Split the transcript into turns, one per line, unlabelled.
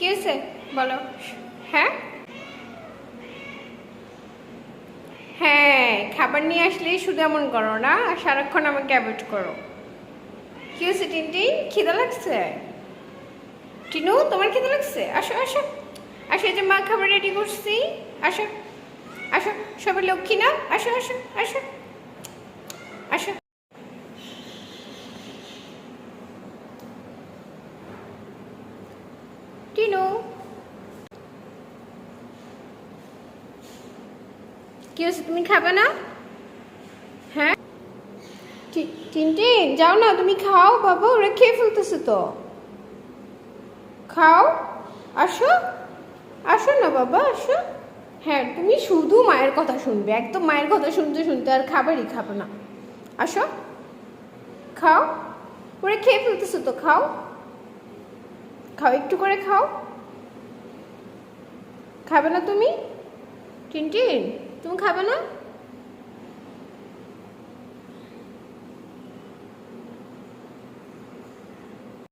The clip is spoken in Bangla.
কি হয়েছে বলো? হ্যাঁ হ্যাঁ, খাবার নিয়ে আসলেই শুধু এমন করো না, আর সারাক্ষণ আমাকে অ্যাভয়েড করো। কি হয়েছে টিনটিন, খিদে লাগছে? টিনু, তোমার খিদে লাগছে? আসো আসো আসো, এই যে মা খাবার রেডি করছি। আসো আসো, সবাই লক্ষ্মী না, আসো আসো আসো আসো। টিনু, কি হয়েছে, তুমি খাবে না? হ্যাঁ টিনটিন, যাও না, তুমি খাও বাবা, ওরা খেয়ে ফেলতেছে তো। খাও, আসো আসো না বাবা, আসো। হ্যাঁ, তুমি শুধু মায়ের কথা শুনবে, একদম মায়ের কথা শুনতে শুনতে আর খাবারই খাবে না। আসো, খাও, ওরা খেয়ে ফেলতেছে তো, খাও খাও, একটু করে খাও। খাবে না তুমি? টিনটিন, তুমি খাবে না?